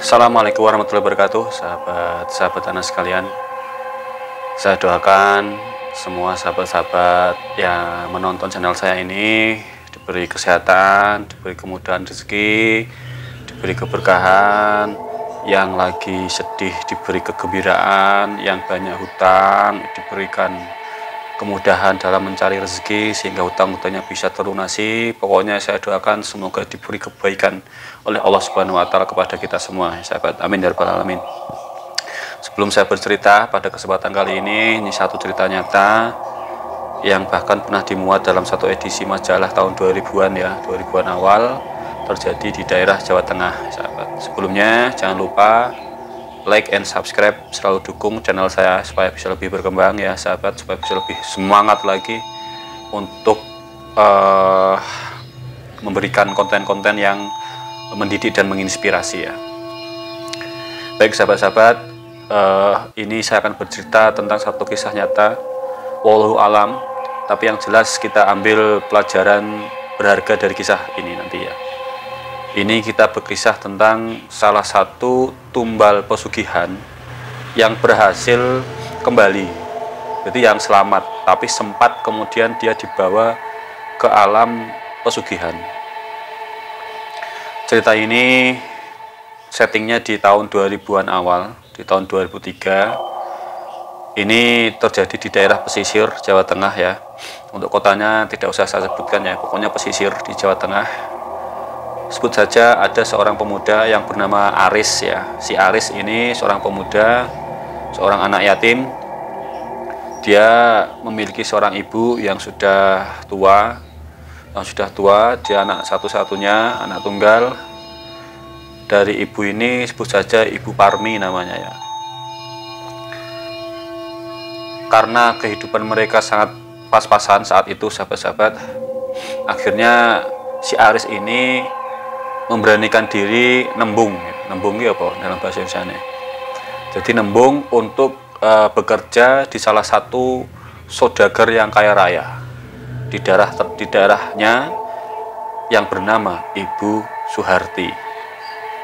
Assalamualaikum warahmatullahi wabarakatuh, sahabat anak sekalian. Saya doakan semua sahabat-sahabat yang menonton channel saya ini diberi kesehatan, diberi kemudahan rezeki, diberi keberkahan, yang lagi sedih diberi kegembiraan, yang banyak hutang diberikan kemudahan dalam mencari rezeki sehingga hutang-hutangnya bisa terlunasi. Pokoknya saya doakan semoga diberi kebaikan oleh Allah Subhanahu wa taala kepada kita semua, sahabat. Amin ya rabbal alamin. Sebelum saya bercerita pada kesempatan kali ini satu cerita nyata yang bahkan pernah dimuat dalam satu edisi majalah tahun 2000-an ya, 2000-an awal, terjadi di daerah Jawa Tengah, sahabat. Sebelumnya jangan lupa like and subscribe, selalu dukung channel saya supaya bisa lebih berkembang ya sahabat, supaya bisa lebih semangat lagi untuk memberikan konten-konten yang mendidik dan menginspirasi ya. Baik sahabat-sahabat, ini saya akan bercerita tentang satu kisah nyata, wallahu alam, tapi yang jelas kita ambil pelajaran berharga dari kisah ini nanti ya. Ini kita berkisah tentang salah satu tumbal pesugihan yang berhasil kembali. Jadi yang selamat, tapi sempat kemudian dia dibawa ke alam pesugihan. Cerita ini settingnya di tahun 2000-an awal, di tahun 2003. Ini terjadi di daerah pesisir Jawa Tengah ya. Untuk kotanya tidak usah saya sebutkan ya, pokoknya pesisir di Jawa Tengah. Sebut saja ada seorang pemuda yang bernama Aris ya. Si Aris ini seorang pemuda, seorang anak yatim. Dia memiliki seorang ibu yang sudah tua. Dia anak satu-satunya, anak tunggal. Dari ibu ini sebut saja Ibu Parmi namanya ya. Karena kehidupan mereka sangat pas-pasan saat itu sahabat-sahabat, akhirnya si Aris ini memberanikan diri nembung. Nembung itu apa dalam bahasa Indonesia? Jadi nembung untuk bekerja di salah satu saudagar yang kaya raya di daerahnya yang bernama Ibu Suharti.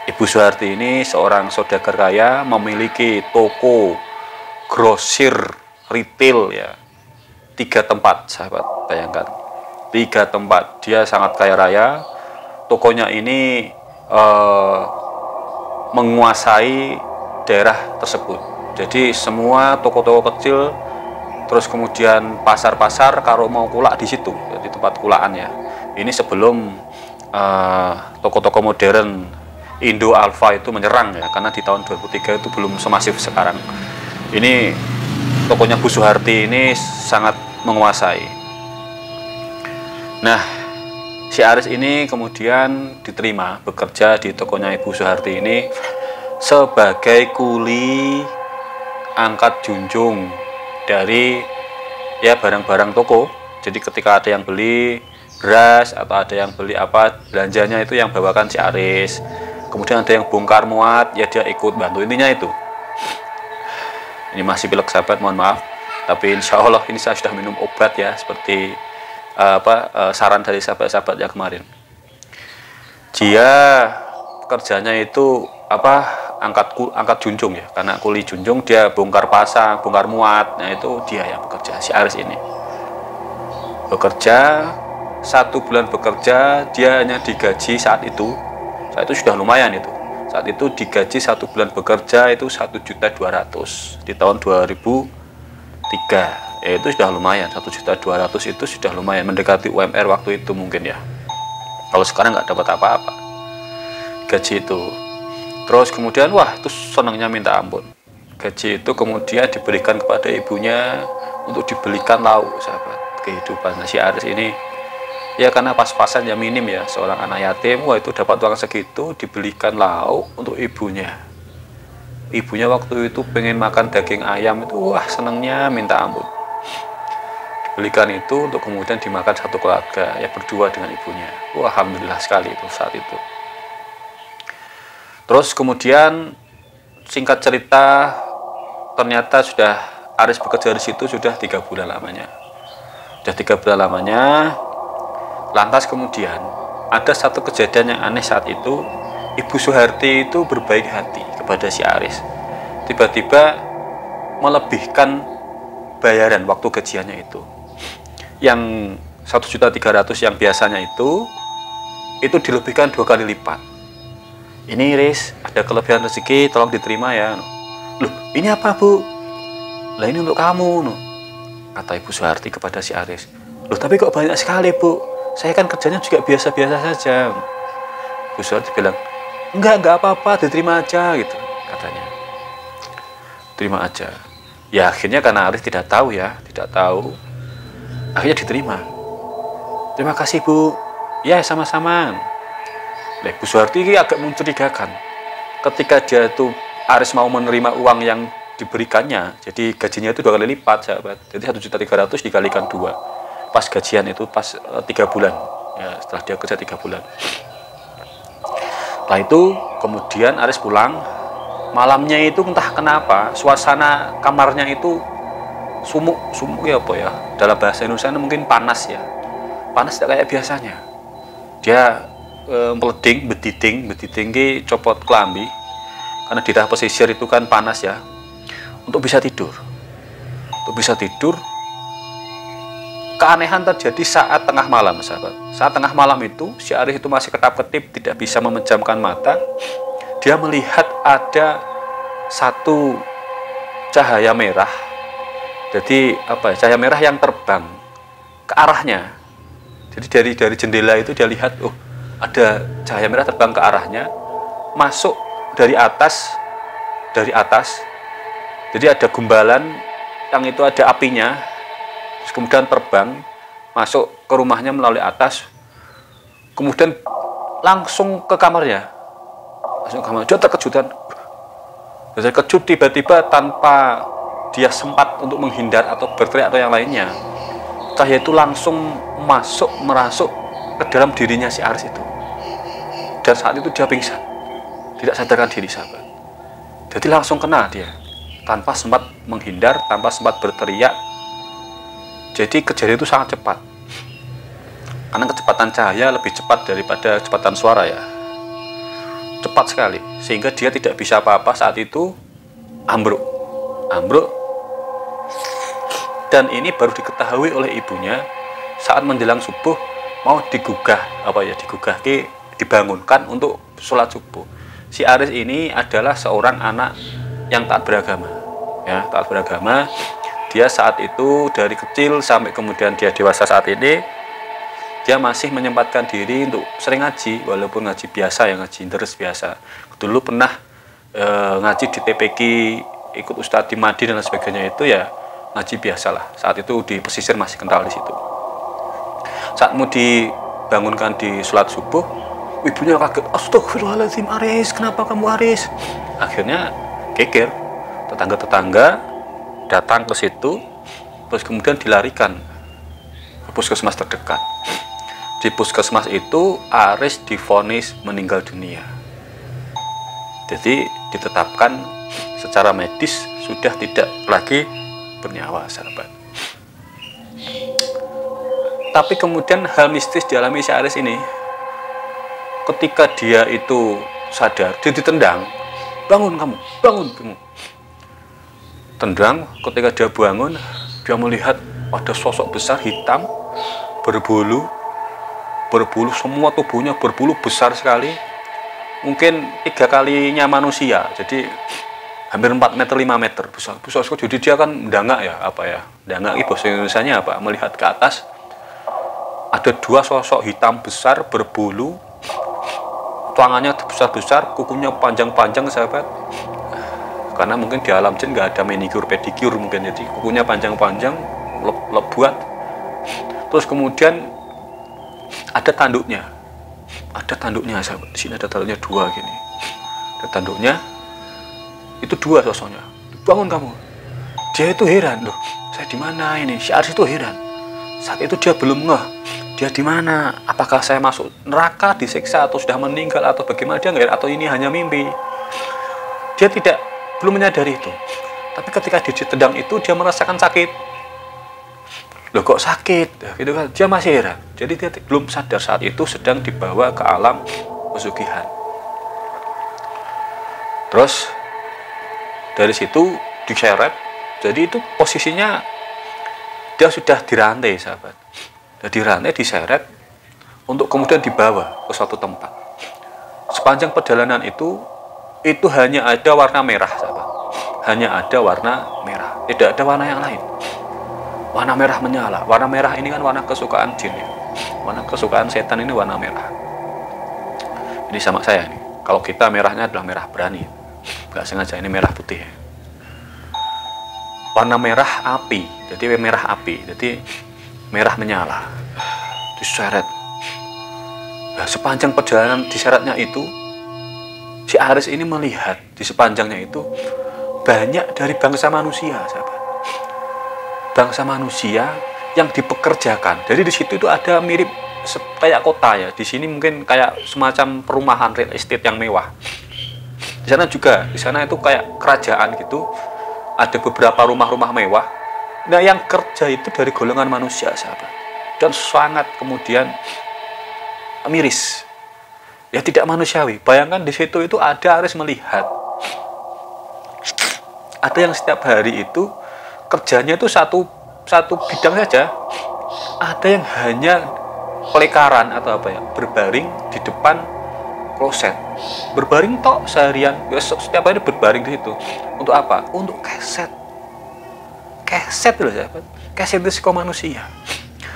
Ibu Suharti ini seorang saudagar kaya, memiliki toko grosir retail ya, 3 tempat sahabat, bayangkan 3 tempat. Dia sangat kaya raya. Tokonya ini menguasai daerah tersebut. Jadi semua toko-toko kecil, terus kemudian pasar-pasar kalau mau kulak di situ, di tempat kulaan ya. Ini sebelum toko-toko modern Indo Alfa itu menyerang ya, karena di tahun 2003 itu belum semasif sekarang. Ini tokonya Bu Suharti ini sangat menguasai. Nah, si Aris ini kemudian diterima bekerja di tokonya Ibu Suharti ini sebagai kuli angkat junjung dari ya barang-barang toko. Jadi ketika ada yang beli beras atau ada yang beli apa, belanjanya itu yang bawakan si Aris. Kemudian ada yang bongkar muat, ya dia ikut bantu, intinya itu. Ini masih pilek sahabat, mohon maaf. Tapi insya Allah ini saya sudah minum obat ya, seperti saran dari sahabat-sahabat yang kemarin. Dia kerjanya itu angkat junjung ya, karena kuli junjung, dia bongkar pasang, bongkar muat. Nah itu dia yang bekerja, si Aris ini bekerja 1 bulan bekerja, dia hanya digaji saat itu sudah lumayan itu. Saat itu digaji 1 bulan bekerja itu 1.200.000 di tahun 2003. Ya, itu sudah lumayan, 1.200.000 itu sudah lumayan, mendekati UMR waktu itu mungkin ya. Kalau sekarang nggak dapat apa-apa gaji itu. Terus kemudian wah itu senangnya minta ampun. Gaji itu kemudian diberikan kepada ibunya untuk dibelikan lauk sahabat. Kehidupan si Aris ini ya karena pas-pasan ya, minim ya, seorang anak yatim, wah itu dapat uang segitu dibelikan lauk untuk ibunya. Ibunya waktu itu pengen makan daging ayam itu, wah senangnya minta ampun. Dibelikan itu untuk kemudian dimakan satu keluarga ya, berdua dengan ibunya. Wah alhamdulillah sekali itu saat itu. Terus kemudian singkat cerita, ternyata sudah Aris bekerja di situ sudah 3 bulan lamanya. Sudah 3 bulan lamanya. Lantas kemudian ada satu kejadian yang aneh saat itu. Ibu Suharti itu berbaik hati kepada si Aris. Tiba-tiba melebihkan bayaran waktu gajiannya itu. Yang 1.300.000 yang biasanya itu dilebihkan 2 kali lipat. Ini Riz, ada kelebihan rezeki, tolong diterima ya. Loh, ini apa Bu? Lah ini untuk kamu, kata Ibu Suharti kepada si Aris. Loh, tapi kok banyak sekali Bu? Saya kan kerjanya juga biasa-biasa saja. Ibu Suharti bilang, enggak apa-apa, diterima aja gitu katanya. Terima aja. Ya akhirnya karena Aris tidak tahu, akhirnya diterima. Terima kasih Bu. Ya sama-sama. Nah, Bu Suharti ini agak mencurigakan. Ketika dia itu Aris mau menerima uang yang diberikannya, jadi gajinya itu 2 kali lipat sahabat. Jadi 1.300.000 dikalikan 2. Pas gajian itu pas 3 bulan. Ya, setelah dia kerja 3 bulan. Setelah itu kemudian Aris pulang. Malamnya itu entah kenapa suasana kamarnya itu sumuk ya apa ya. Dalam bahasa Indonesia mungkin panas ya. Panas tidak kayak biasanya. Dia meleding, bediting ki copot kelambi. Karena di daerah pesisir itu kan panas ya. Untuk bisa tidur. Keanehan terjadi saat tengah malam, sahabat. Saat tengah malam itu, si Aris itu masih ketap-ketip, tidak bisa memejamkan mata. Dia melihat ada satu cahaya merah. Jadi cahaya merah yang terbang ke arahnya. Jadi dari jendela itu dia lihat, oh ada cahaya merah terbang ke arahnya, masuk dari atas. Jadi ada gumbalan yang itu ada apinya, terus kemudian terbang masuk ke rumahnya melalui atas, kemudian langsung ke kamarnya. Dia terkejut tiba-tiba tanpa dia sempat untuk menghindar atau berteriak atau yang lainnya. Cahaya itu langsung merasuk ke dalam dirinya si Aris itu. Dan saat itu dia pingsan, tidak sadarkan diri, sahabat. Jadi langsung kena dia, tanpa sempat menghindar, tanpa sempat berteriak. Jadi kejadian itu sangat cepat, karena kecepatan cahaya lebih cepat daripada kecepatan suara ya. Cepat sekali, sehingga dia tidak bisa apa-apa saat itu, ambruk. Dan ini baru diketahui oleh ibunya saat menjelang subuh mau dibangunkan untuk sholat subuh. Si Aris ini adalah seorang anak yang taat beragama, ya, taat beragama. Dia saat itu dari kecil sampai kemudian dia dewasa saat ini, dia masih menyempatkan diri untuk sering ngaji, walaupun ngaji biasa ya, ngaji deres biasa. Dulu pernah ngaji di TPQ, ikut Ustadz di Madi dan lain sebagainya, itu ya ngaji biasalah. Saat itu di pesisir masih kental di situ. Saat mau dibangunkan di sholat subuh, ibunya kaget. Astagfirullahaladzim, Aris, kenapa kamu Aris? Akhirnya geger. Tetangga-tetangga datang ke situ, terus kemudian dilarikan ke puskesmas terdekat. Di puskesmas itu Aris divonis meninggal dunia. Jadi ditetapkan secara medis sudah tidak lagi bernyawa, sahabat. Tapi kemudian hal mistis dialami si Aris ini. Ketika dia itu sadar, dia ditendang. Bangun kamu, bangun. Tendang, ketika dia bangun, dia melihat ada sosok besar hitam, berbulu, semua tubuhnya berbulu besar sekali. Mungkin 3 kalinya manusia, jadi hampir 4 meter, 5 meter besar. Jadi dia kan mendangak ya, dangak itu bahasa Indonesianya apa? Melihat ke atas, ada 2 sosok hitam besar berbulu, tangannya besar-besar, kukunya panjang-panjang, sahabat. Karena mungkin di alam jin nggak ada manicure pedicure mungkin, jadi kukunya panjang-panjang, lebat. Terus kemudian ada tanduknya, sahabat. Di sini ada tanduknya 2 gini. Ada tanduknya, itu 2 sosoknya. Bangun kamu. Dia itu heran, loh, saya di mana ini? Si Aris itu heran. Saat itu dia belum ngeh, dia di mana? Apakah saya masuk neraka, disiksa, atau sudah meninggal, atau bagaimana? Dia nggak, atau ini hanya mimpi? Dia belum menyadari itu. Tapi ketika ditendang itu, dia merasakan sakit. Loh, kok sakit? Gitu kan? Dia masih heran. Jadi dia belum sadar saat itu sedang dibawa ke alam pesugihan. Terus dari situ diseret, jadi itu posisinya dia sudah dirantai sahabat. Jadi rantai diseret untuk kemudian dibawa ke suatu tempat. Sepanjang perjalanan itu hanya ada warna merah sahabat. Hanya ada warna merah, tidak ada warna yang lain. Warna merah menyala. Warna merah ini kan warna kesukaan jin ya. Warna kesukaan setan ini warna merah. Ini sama saya nih. Kalau kita merahnya adalah merah berani. Nggak sengaja ini merah putih ya. Warna merah api, jadi merah api, jadi merah menyala, diseret. Nah, sepanjang perjalanan diseretnya itu, si Aris ini melihat di sepanjangnya itu banyak dari bangsa manusia, sahabat. Bangsa manusia yang dipekerjakan. Jadi di situ itu ada mirip kayak kota ya. Di sini mungkin kayak semacam perumahan real estate yang mewah. Di sana juga, di sana itu kayak kerajaan gitu. Ada beberapa rumah-rumah mewah. Nah, yang kerja itu dari golongan manusia, sahabat. Dan sangat kemudian miris. Ya tidak manusiawi. Bayangkan di situ itu ada Aris melihat. Ada yang setiap hari itu kerjanya itu satu bidang saja. Ada yang hanya pelekaran atau apa ya, berbaring di depan kloset. Berbaring tok seharian. Ya, setiap hari berbaring di situ. Untuk apa? Untuk keset. Keset loh sahabat. Keset itu psiko manusia.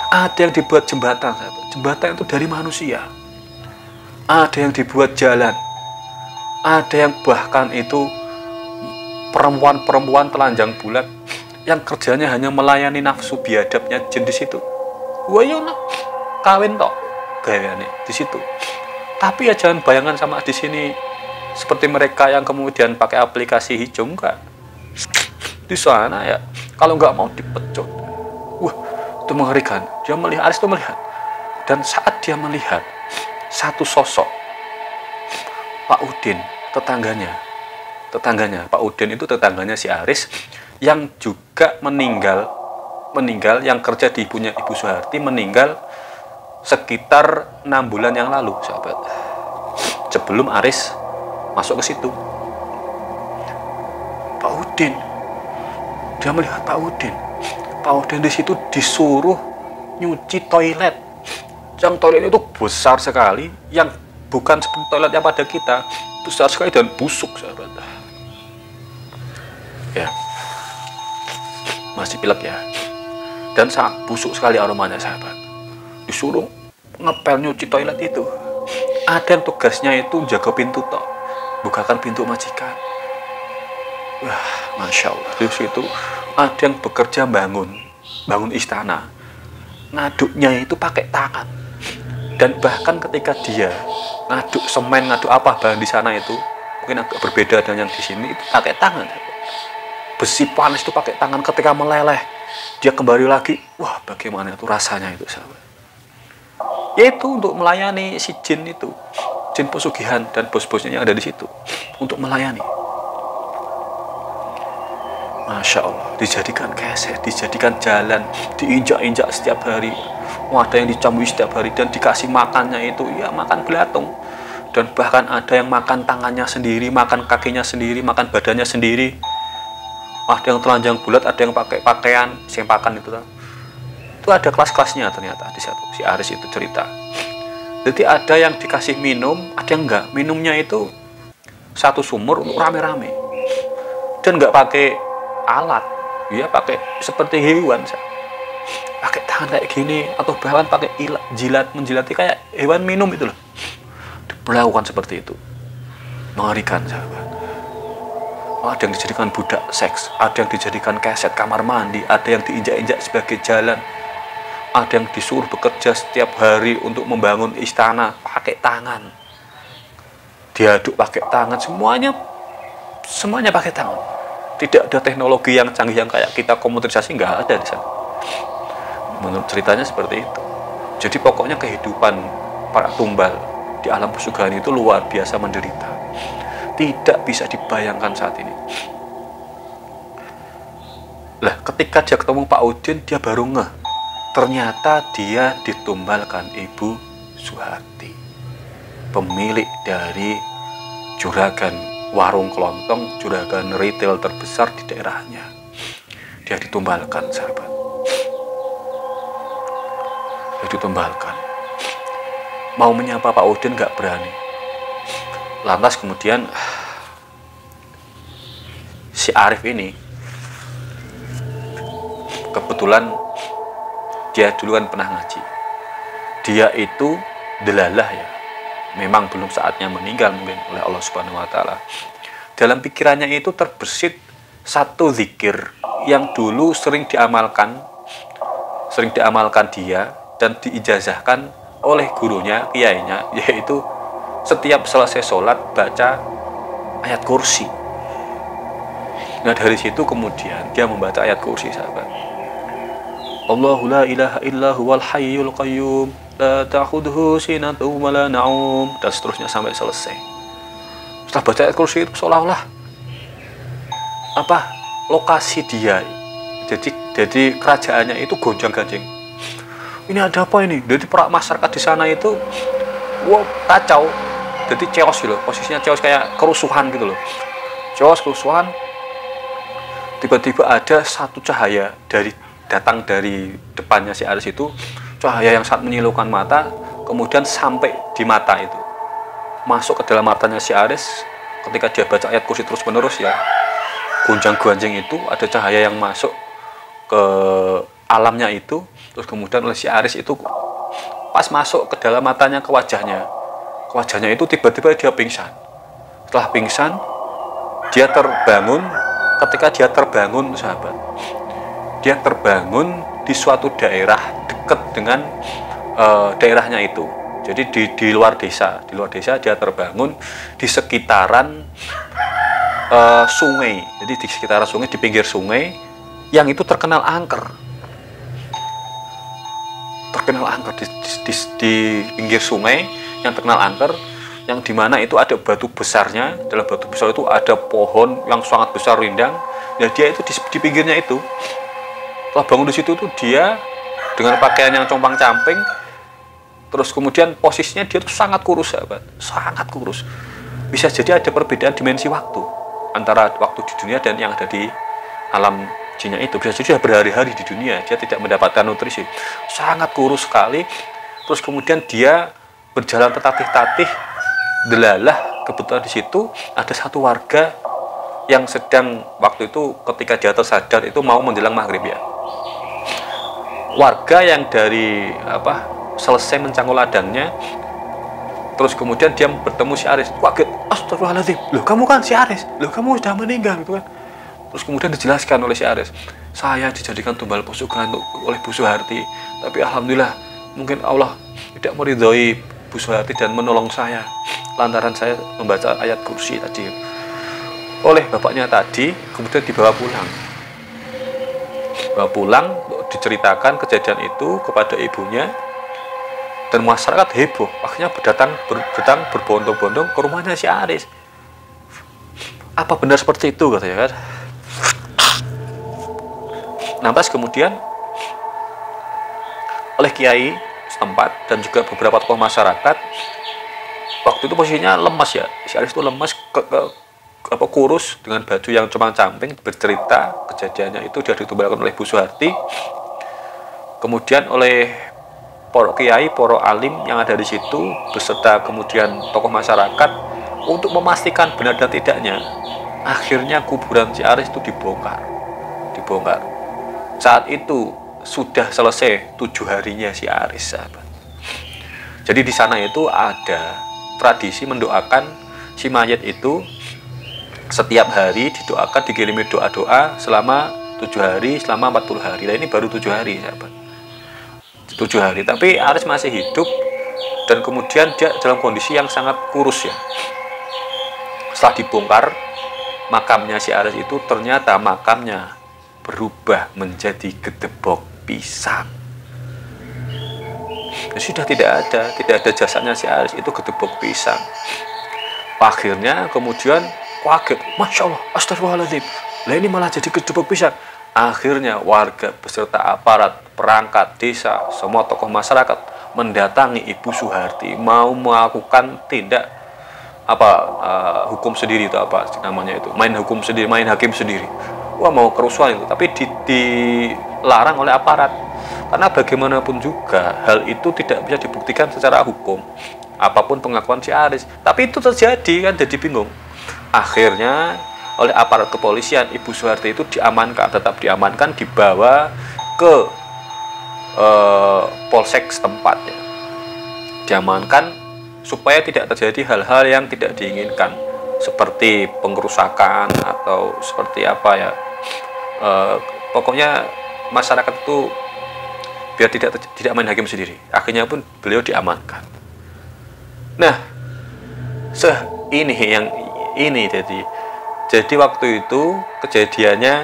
Ada yang dibuat jembatan sahabat. Jembatan itu dari manusia. Ada yang dibuat jalan. Ada yang bahkan itu perempuan-perempuan telanjang bulat yang kerjanya hanya melayani nafsu biadabnya jin di situ. Wah yo nak kawin tok gayane di situ. Tapi ya jangan bayangan sama di sini seperti mereka yang kemudian pakai aplikasi hijau, enggak. Di sana ya kalau nggak mau dipecut. Wah, itu mengerikan. Dia melihat, Aris itu melihat. Dan saat dia melihat satu sosok Pak Udin, tetangganya Pak Udin itu tetangganya si Aris yang juga meninggal yang kerja di ibunya Ibu Suharti, meninggal sekitar 6 bulan yang lalu, sahabat. Sebelum Aris masuk ke situ. Pak Udin, dia melihat Pak Udin di situ disuruh nyuci toilet. Yang toilet itu besar sekali, yang bukan seperti toilet yang pada kita, besar sekali dan busuk, sahabat. Ya, masih pilek ya, dan sangat busuk sekali aromanya, sahabat. Disuruh ngepel nyuci toilet itu. Ada yang tugasnya itu jaga pintu tok, bukakan pintu majikan. Wah, masya Allah. Di situ ada yang bekerja bangun istana. Ngaduknya itu pakai tangan. Dan bahkan ketika dia ngaduk semen, ngaduk apa bahan di sana itu mungkin agak berbeda dengan yang di sini, itu pakai tangan. Besi panas itu pakai tangan, ketika meleleh dia kembali lagi. Wah, bagaimana itu rasanya itu, sahabat. Yaitu untuk melayani si jin itu, jin pesugihan dan bos-bosnya yang ada di situ untuk melayani. Masya Allah, dijadikan keset, dijadikan jalan, diinjak-injak setiap hari. Ada yang dicambui setiap hari dan dikasih makannya itu ya makan belatung. Dan bahkan ada yang makan tangannya sendiri, makan kakinya sendiri, makan badannya sendiri. Ada yang telanjang bulat, ada yang pakai pakaian sempakan itu. Itu ada kelas-kelasnya ternyata di satu. Si Aris itu cerita. Jadi ada yang dikasih minum, ada yang enggak. Minumnya itu satu sumur untuk rame-rame. Dan enggak pakai alat. Ya pakai seperti hewan. Pakai tangan kayak gini, atau bahkan pakai menjilati kayak hewan minum itu loh. Diperlakukan seperti itu. Mengerikan, sahabat. Ada yang dijadikan budak seks, ada yang dijadikan keset kamar mandi, ada yang diinjak-injak sebagai jalan, ada yang disuruh bekerja setiap hari untuk membangun istana pakai tangan, diaduk pakai tangan, semuanya pakai tangan. Tidak ada teknologi yang canggih yang kayak kita komputerisasi, nggak ada di sana. Menurut ceritanya seperti itu. Jadi pokoknya kehidupan para tumbal di alam pesugihan itu luar biasa menderita. Tidak bisa dibayangkan saat ini. Lah, ketika dia ketemu Pak Udin, dia baru ngeh. Ternyata dia ditumbalkan Ibu Suharti, pemilik dari juragan warung kelontong, juragan retail terbesar di daerahnya. Dia ditumbalkan, sahabat. Dia ditumbalkan. Mau menyapa Pak Udin nggak berani. Lantas kemudian si Arif ini kebetulan dia dulu kan pernah ngaji. Dia itu delalah ya. Memang belum saatnya meninggal mungkin oleh Allah Subhanahu wa taala. Dalam pikirannya itu terbersit satu zikir yang dulu sering diamalkan dia dan diijazahkan oleh gurunya, kiainya, yaitu setiap selesai sholat baca ayat kursi. Nah dari situ kemudian dia membaca ayat kursi, sahabat. Allahu la ilaha illa huwal hayyul qayyum la ta'khudhuhu sinatun wa la na'um, dan seterusnya sampai selesai. Setelah baca ayat kursi itu seolah-olah lokasi dia, jadi kerajaannya itu gonjang-ganjing. Ini ada apa ini? Jadi masyarakat di sana itu kacau, jadi chaos gitu loh, posisinya chaos, kayak kerusuhan gitu loh, kerusuhan. Tiba-tiba ada satu cahaya datang dari depannya si Aris itu, cahaya yang sangat menyilaukan mata, kemudian sampai di mata itu, masuk ke dalam matanya si Aris. Ketika dia baca ayat kursi terus menerus ya, gonjang-ganjing itu ada cahaya yang masuk ke alamnya itu. Terus kemudian oleh si Aris itu pas masuk ke dalam matanya, ke wajahnya itu tiba-tiba dia pingsan. Setelah pingsan dia terbangun. Ketika dia terbangun, sahabat, dia terbangun di suatu daerah dekat dengan daerahnya itu. Jadi di luar desa dia terbangun di sekitaran sungai. Jadi di sekitaran sungai, di pinggir sungai yang itu terkenal angker di pinggir sungai yang terkenal angker, yang dimana itu ada batu besarnya. Dalam batu besar itu ada pohon yang sangat besar rindang. Ya dia itu di pinggirnya itu. Setelah bangun di situ tuh dia dengan pakaian yang compang-camping. Terus kemudian posisinya dia tuh sangat kurus, sahabat, sangat kurus. Bisa jadi ada perbedaan dimensi waktu antara waktu di dunia dan yang ada di alam jinnya itu. Bisa jadi dia berhari-hari di dunia, dia tidak mendapatkan nutrisi, sangat kurus sekali. Terus kemudian dia berjalan tertatih-tatih, delalah. Kebetulan di situ ada satu warga yang sedang waktu itu ketika dia tersadar itu mau menjelang maghrib ya. Warga yang dari selesai mencangkul ladangnya, terus kemudian dia bertemu si Aris, kaget, astagfirullahaladzim, loh kamu kan si Aris, loh kamu sudah meninggal gitu kan. Terus kemudian dijelaskan oleh si Aris, saya dijadikan tumbal pesugihan oleh Bu Suharti, tapi alhamdulillah mungkin Allah tidak meridhoi Bu Suharti dan menolong saya lantaran saya membaca ayat kursi tadi oleh bapaknya tadi. Kemudian dibawa pulang, diceritakan kejadian itu kepada ibunya, dan masyarakat heboh, akhirnya berdatang berbondong-bondong ke rumahnya si Aris. Apa benar seperti itu, katanya kan. Lantas kemudian oleh kiai setempat dan juga beberapa tokoh masyarakat, waktu itu posisinya lemas ya, si Aris itu lemas, kurus dengan baju yang compang-camping, bercerita kejadiannya itu dia ditumbalkan oleh Bu Suharti. Kemudian oleh para kiai, para alim yang ada di situ beserta kemudian tokoh masyarakat untuk memastikan benar dan tidaknya, akhirnya kuburan si Aris itu dibongkar. Saat itu sudah selesai 7 harinya si Aris, sahabat. Jadi di sana itu ada tradisi mendoakan si mayat itu setiap hari, didoakan, dikirimi doa-doa selama 7 hari, selama 40 hari. Nah ini baru 7 hari, sahabat. 7 hari, tapi Aris masih hidup dan kemudian dia dalam kondisi yang sangat kurus ya. Setelah dibongkar makamnya si Aris itu, ternyata makamnya berubah menjadi gedebok pisang. Sudah tidak ada jasadnya si Aris, itu gedebok pisang. Akhirnya kemudian kaget, Masya Allah, astagfirullahaladzim, lah ini malah jadi gedebok pisang. Akhirnya warga beserta aparat, perangkat desa, semua tokoh masyarakat mendatangi Ibu Suharti, mau melakukan tindak hukum sendiri itu apa namanya itu, main hukum sendiri, main hakim sendiri. Wah, mau kerusuhan itu, tapi dilarang oleh aparat. Karena bagaimanapun juga hal itu tidak bisa dibuktikan secara hukum. Apapun pengakuan si Aris, tapi itu terjadi kan, jadi bingung. Akhirnya oleh aparat kepolisian Ibu Suharti itu diamankan, tetap diamankan, dibawa ke polsek setempatnya, diamankan supaya tidak terjadi hal-hal yang tidak diinginkan seperti pengrusakan atau seperti apa ya, pokoknya masyarakat itu biar tidak main hakim sendiri. Akhirnya pun beliau diamankan. Nah, jadi waktu itu kejadiannya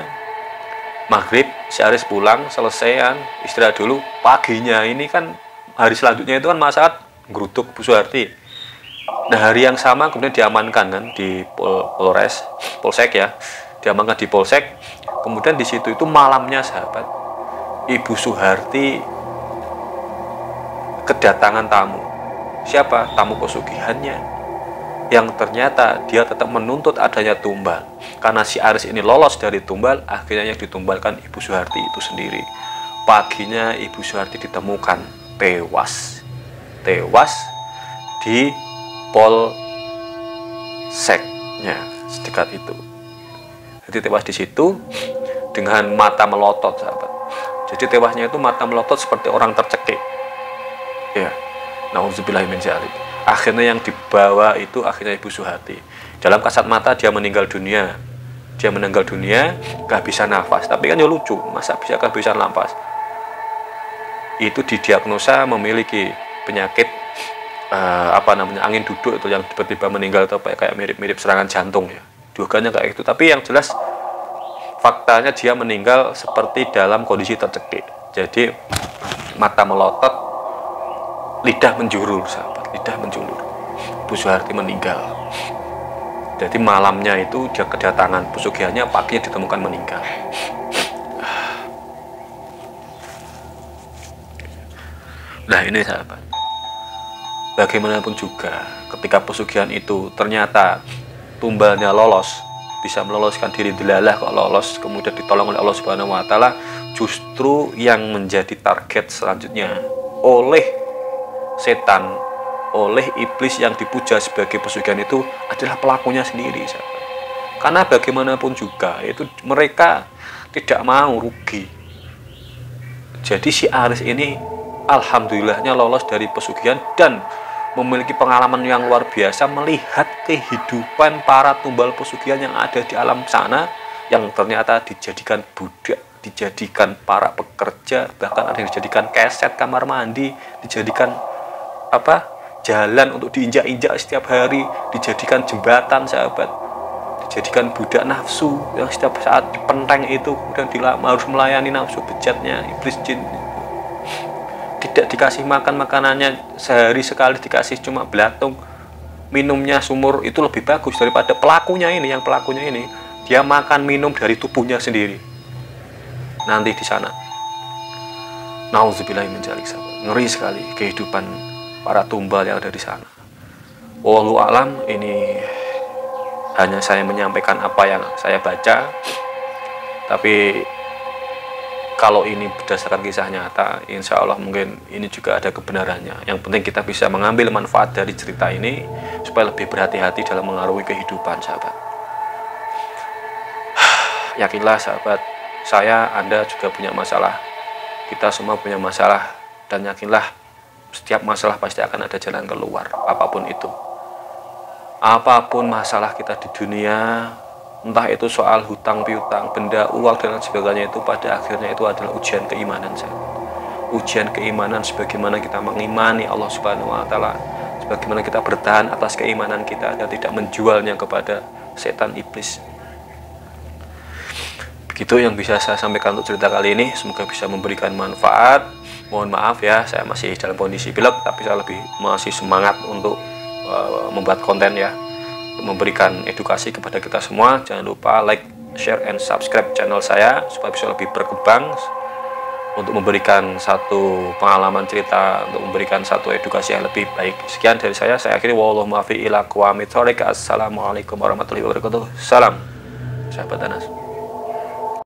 maghrib, si Aris pulang, selesaian, istirahat dulu. Paginya ini kan hari selanjutnya itu kan masyarakat geruduk Bu Suharti. Nah, hari yang sama kemudian diamankan kan di polsek ya, diamankan di polsek. Kemudian di situ itu malamnya sahabat, Ibu Suharti kedatangan tamu. Siapa? Tamu pesugihannya, yang ternyata dia tetap menuntut adanya tumbal. Karena si Aris ini lolos dari tumbal, akhirnya yang ditumbalkan Ibu Suharti itu sendiri. Paginya Ibu Suharti ditemukan tewas di polseknya sedekat itu. Jadi tewas di situ dengan mata melotot sahabat. Jadi tewasnya itu mata melotot seperti orang tercekik. Ya, nauzubillahi min dzalik. Akhirnya yang dibawa itu akhirnya Ibu Suharti. Dalam kasat mata dia meninggal dunia. Kehabisan nafas. Tapi kan ya lucu, masa bisa kehabisan nafas? Itu didiagnosa memiliki penyakit angin duduk itu, yang tiba-tiba meninggal atau kayak mirip-mirip serangan jantung ya. Dugaannya kayak itu. Tapi yang jelas faktanya dia meninggal seperti dalam kondisi tercekik. Jadi mata melotot, lidah menjulur sahabat, lidah menjulur. Bu Suharti meninggal. Jadi malamnya itu dia kedatangan pesugihannya, paginya ditemukan meninggal. Nah ini sahabat, bagaimanapun juga ketika pesugihan itu ternyata tumbalnya lolos, bisa meloloskan diri, delalah kok lolos, kemudian ditolong oleh Allah Subhanahu wa Ta'ala, justru yang menjadi target selanjutnya oleh setan, oleh iblis yang dipuja sebagai pesugihan itu adalah pelakunya sendiri sahabat. Karena bagaimanapun juga itu mereka tidak mau rugi. Jadi si Aris ini alhamdulillahnya lolos dari pesugihan dan memiliki pengalaman yang luar biasa melihat kehidupan para tumbal pesugihan yang ada di alam sana, yang ternyata dijadikan budak, dijadikan para pekerja, bahkan ada yang dijadikan keset kamar mandi, dijadikan jalan untuk diinjak-injak setiap hari, dijadikan jembatan sahabat, dijadikan budak nafsu yang setiap saat dipenteng itu kemudian harus melayani nafsu bejatnya iblis jin. Tidak dikasih makan makanannya sehari sekali, dikasih cuma belatung, minumnya sumur, itu lebih bagus daripada pelakunya ini. Yang pelakunya ini dia makan minum dari tubuhnya sendiri nanti di sana. Nauzubillahi min dzalik sahabat. Ngeri sekali kehidupan para tumbal yang ada di sana. Wallahu alam, ini hanya saya menyampaikan apa yang saya baca, tapi kalau ini berdasarkan kisah nyata, insya Allah mungkin ini juga ada kebenarannya. Yang penting kita bisa mengambil manfaat dari cerita ini supaya lebih berhati-hati dalam mengarungi kehidupan sahabat. Yakinlah sahabat, saya, Anda juga punya masalah. Kita semua punya masalah. Dan yakinlah setiap masalah pasti akan ada jalan keluar, apapun itu. Apapun masalah kita di dunia, entah itu soal hutang piutang, benda, uang, dan sebagainya, itu pada akhirnya itu adalah ujian keimanan sahabat. Ujian keimanan sebagaimana kita mengimani Allah Subhanahu wa Ta'ala, sebagaimana kita bertahan atas keimanan kita dan tidak menjualnya kepada setan iblis. Begitu yang bisa saya sampaikan untuk cerita kali ini. Semoga bisa memberikan manfaat. Mohon maaf ya, saya masih dalam kondisi pilek, tapi saya masih semangat untuk membuat konten ya, memberikan edukasi kepada kita semua. Jangan lupa like, share, and subscribe channel saya supaya bisa lebih berkembang. untuk memberikan satu pengalaman cerita, untuk memberikan satu edukasi yang lebih baik. Sekian dari saya akhiri, wallahu muwaffiq ila aqwamit thoriq. Assalamualaikum warahmatullahi wabarakatuh. Salam sahabat Anas.